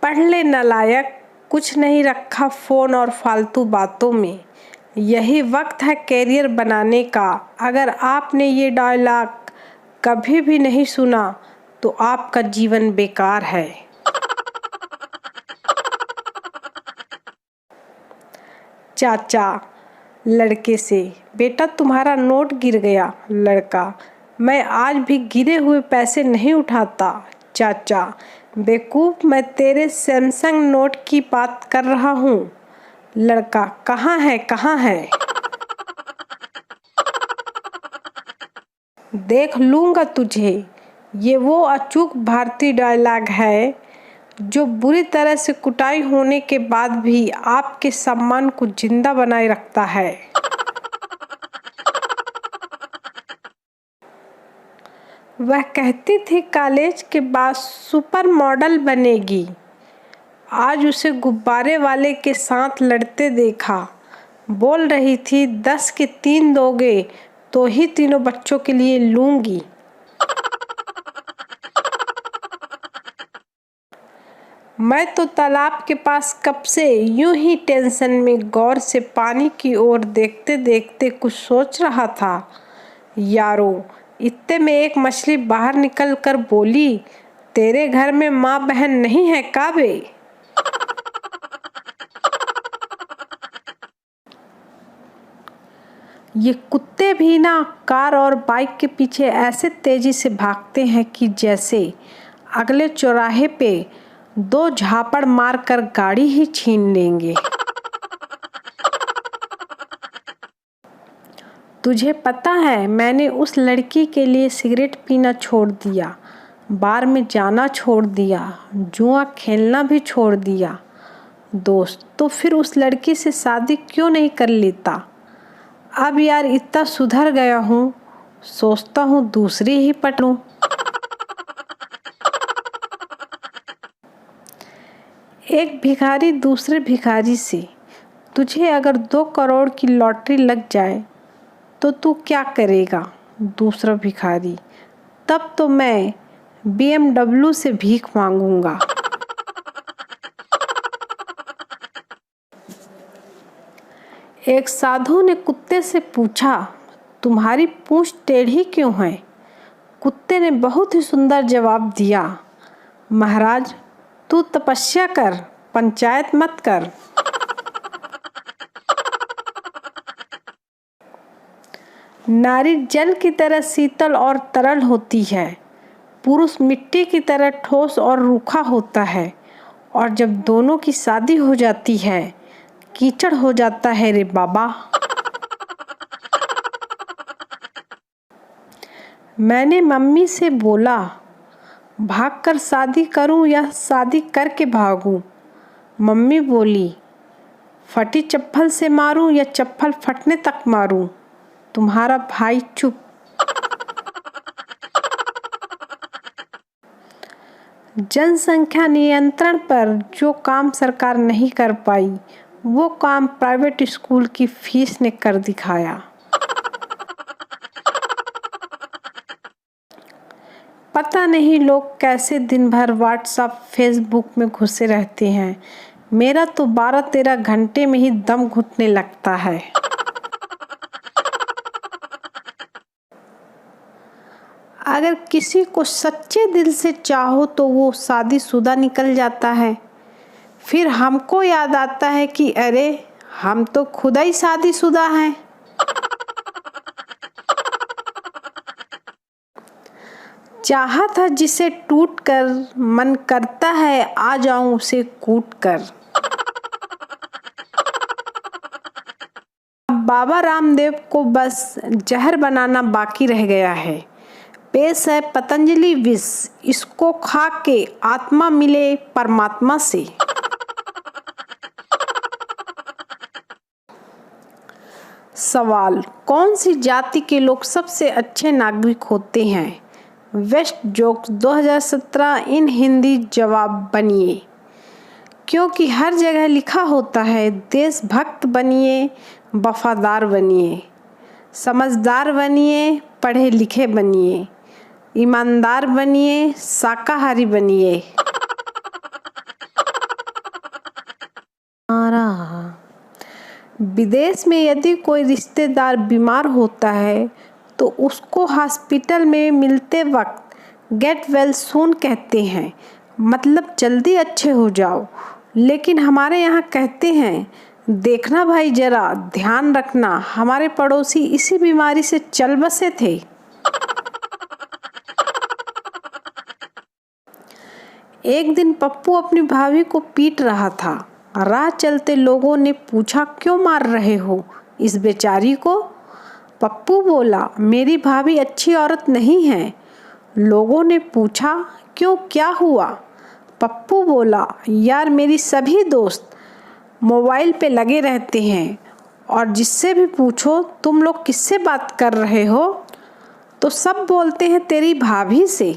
पढ़ ले नालायक, कुछ नहीं रखा फ़ोन और फालतू बातों में। यही वक्त है कैरियर बनाने का। अगर आपने ये डायलॉग कभी भी नहीं सुना तो आपका जीवन बेकार है। चाचा लड़के से, बेटा तुम्हारा नोट गिर गया। लड़का, मैं आज भी गिरे हुए पैसे नहीं उठाता। चाचा, बेवकूफ़, मैं तेरे सैमसंग नोट की बात कर रहा हूँ। लड़का, कहाँ है कहाँ है? देख लूँगा तुझे। ये वो अचूक भारतीय डायलॉग है जो बुरी तरह से कुटाई होने के बाद भी आपके सम्मान को जिंदा बनाए रखता है। वह कहती थी कॉलेज के बाद सुपर मॉडल बनेगी। आज उसे गुब्बारे वाले के साथ लड़ते देखा। बोल रही थी 10 के 3 दोगे तो ही तीनों बच्चों के लिए लूँगी। मैं तो तालाब के पास कब से यूं ही टेंशन में गौर से पानी की ओर देखते देखते कुछ सोच रहा था। यारो, इतने में एक मछली बाहर निकल कर बोली, तेरे घर में माँ बहन नहीं है का बे? ये कुत्ते भी ना कार और बाइक के पीछे ऐसे तेजी से भागते हैं कि जैसे अगले चौराहे पे 2 झापड़ मारकर गाड़ी ही छीन लेंगे। तुझे पता है, मैंने उस लड़की के लिए सिगरेट पीना छोड़ दिया, बार में जाना छोड़ दिया, जुआ खेलना भी छोड़ दिया। दोस्त, तो फिर उस लड़की से शादी क्यों नहीं कर लेता? अब यार इतना सुधर गया हूँ, सोचता हूँ दूसरी ही पटूं। एक भिखारी दूसरे भिखारी से, तुझे अगर 2 करोड़ की लॉटरी लग जाए तो तू क्या करेगा? दूसरा भिखारी, तब तो मैं BMW से भीख मांगूंगा। एक साधु ने कुत्ते से पूछा, तुम्हारी पूंछ टेढ़ी क्यों है? कुत्ते ने बहुत ही सुंदर जवाब दिया, महाराज, तू तपस्या कर, पंचायत मत कर। नारी जल की तरह शीतल और तरल होती है, पुरुष मिट्टी की तरह ठोस और रूखा होता है, और जब दोनों की शादी हो जाती है कीचड़ हो जाता है रे बाबा। मैंने मम्मी से बोला, भागकर शादी करूं या शादी करके भागूं? मम्मी बोली, फटी चप्पल से मारूं या चप्पल फटने तक मारूं? तुम्हारा भाई चुप। जनसंख्या नियंत्रण पर जो काम सरकार नहीं कर पाई, वो काम प्राइवेट स्कूल की फीस ने कर दिखाया। पता नहीं लोग कैसे दिन भर व्हाट्सएप फेसबुक में घुसे रहते हैं। मेरा तो 12-13 घंटे में ही दम घुटने लगता है। अगर किसी को सच्चे दिल से चाहो तो वो शादीशुदा निकल जाता है। फिर हमको याद आता है कि अरे, हम तो खुद ही शादीशुदा हैं। चाहा था जिसे टूट कर, मन करता है आ जाऊं उसे कूट कर। अब बाबा रामदेव को बस जहर बनाना बाकी रह गया है। पेश है पतंजलि विष, इसको खा के आत्मा मिले परमात्मा से। सवाल, कौन सी जाति के लोग सबसे अच्छे नागरिक होते हैं? वेस्ट जोक्स 2017 इन हिंदी जवाब बनिए। क्योंकि हर जगह लिखा होता है, देशभक्त बनिए, वफादार बनिए, समझदार बनिए, पढ़े लिखे बनिए, ईमानदार बनिए, शाकाहारी बनिए। विदेश में यदि कोई रिश्तेदार बीमार होता है तो उसको हॉस्पिटल में मिलते वक्त गेट वेल सून कहते हैं, मतलब जल्दी अच्छे हो जाओ। लेकिन हमारे यहाँ कहते हैं, देखना भाई जरा ध्यान रखना, हमारे पड़ोसी इसी बीमारी से चल बसे थे। एक दिन पप्पू अपनी भाभी को पीट रहा था। राह चलते लोगों ने पूछा, क्यों मार रहे हो इस बेचारी को? पप्पू बोला, मेरी भाभी अच्छी औरत नहीं है। लोगों ने पूछा, क्यों, क्या हुआ? पप्पू बोला, यार मेरी सभी दोस्त मोबाइल पे लगे रहते हैं और जिससे भी पूछो तुम लोग किससे बात कर रहे हो तो सब बोलते हैं तेरी भाभी से।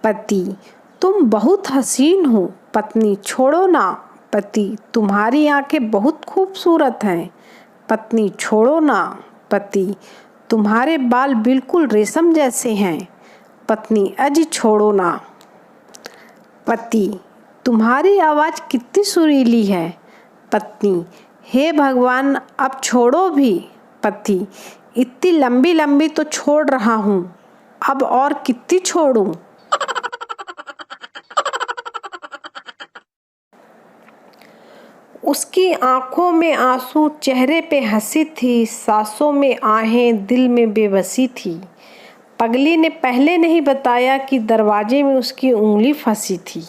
पति, तुम बहुत हसीन हो। पत्नी, छोड़ो ना। पति, तुम्हारी आंखें बहुत खूबसूरत हैं। पत्नी, छोड़ो ना। पति, तुम्हारे बाल बिल्कुल रेशम जैसे हैं। पत्नी, अजी छोड़ो ना। पति, तुम्हारी आवाज़ कितनी सुरीली है। पत्नी, हे भगवान अब छोड़ो भी। पति, इतनी लंबी लंबी तो छोड़ रहा हूँ, अब और कितनी छोड़ूं? उसकी आंखों में आंसू, चेहरे पे हंसी थी, सांसों में आहें, दिल में बेबसी थी। पगली ने पहले नहीं बताया कि दरवाजे में उसकी उंगली फंसी थी।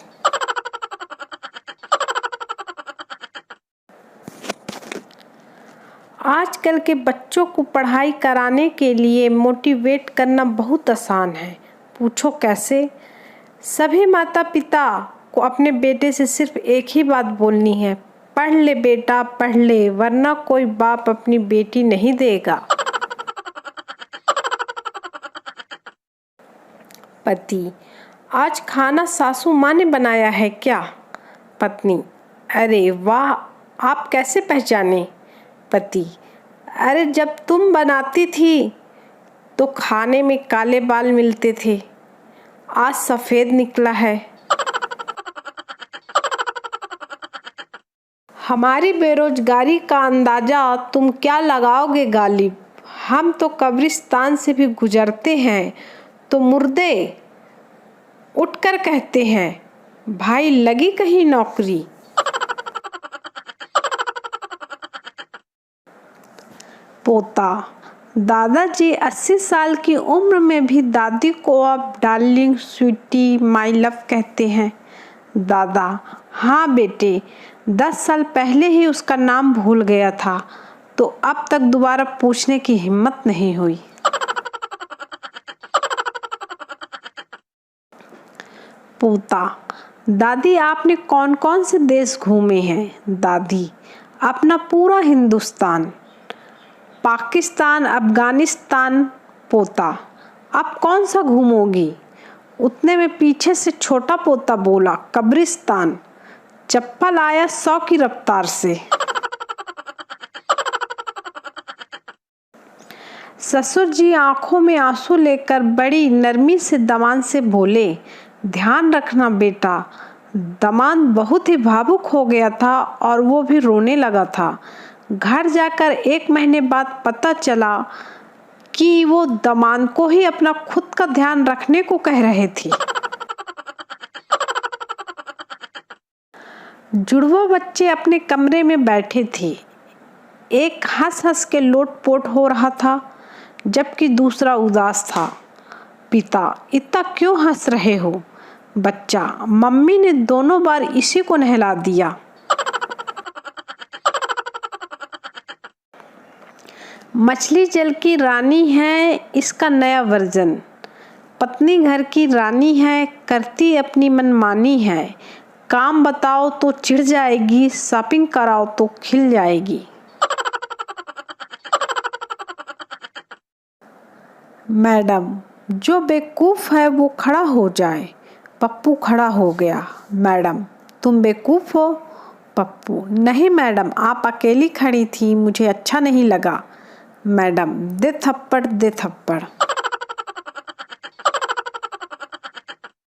आजकल के बच्चों को पढ़ाई कराने के लिए मोटिवेट करना बहुत आसान है। पूछो कैसे? सभी माता पिता को अपने बेटे से सिर्फ एक ही बात बोलनी है, पढ़ ले बेटा पढ़ ले, वरना कोई बाप अपनी बेटी नहीं देगा। पति, आज खाना सासू माँ ने बनाया है क्या? पत्नी, अरे वाह, आप कैसे पहचाने? पति, अरे जब तुम बनाती थी तो खाने में काले बाल मिलते थे, आज सफ़ेद निकला है। हमारी बेरोजगारी का अंदाज़ा तुम क्या लगाओगे गालिब? हम तो कब्रिस्तान से भी गुजरते हैं तो मुर्दे उठकर कहते हैं, भाई लगी कहीं नौकरी। पोता, दादाजी 80 साल की उम्र में भी दादी को अब डार्लिंग, स्वीटी, माय लव कहते हैं। दादा, हाँ बेटे, 10 साल पहले ही उसका नाम भूल गया था तो अब तक दोबारा पूछने की हिम्मत नहीं हुई। पोता, दादी आपने कौन कौन से देश घूमे हैं? दादी, अपना पूरा हिंदुस्तान, पाकिस्तान, अफगानिस्तान। पोता, अब कौन सा घूमोगी? उतने में पीछे से छोटा पोता बोला, कब्रिस्तान। चप्पल आया 100 की रफ्तार से। ससुर जी आंखों में आंसू लेकर बड़ी नरमी से दमाद से बोले, ध्यान रखना बेटा। दमाद बहुत ही भावुक हो गया था और वो भी रोने लगा था। घर जाकर 1 महीने बाद पता चला कि वो दमाद को ही अपना खुद का ध्यान रखने को कह रहे थे। जुड़वा बच्चे अपने कमरे में बैठे थे। एक हंस हंस के लोटपोट हो रहा था जबकि दूसरा उदास था। पिता, इतना क्यों हंस रहे हो? बच्चा, मम्मी ने दोनों बार इसी को नहला दिया। मछली जल की रानी है, इसका नया वर्जन। पत्नी घर की रानी है, करती अपनी मनमानी है। काम बताओ तो चिढ़ जाएगी, शॉपिंग कराओ तो खिल जाएगी। मैडम, जो बेवकूफ़ है वो खड़ा हो जाए। पप्पू खड़ा हो गया। मैडम, तुम बेवकूफ़ हो? पप्पू, नहीं मैडम, आप अकेली खड़ी थी, मुझे अच्छा नहीं लगा। मैडम, दे थप्पड़ दे थप्पड़।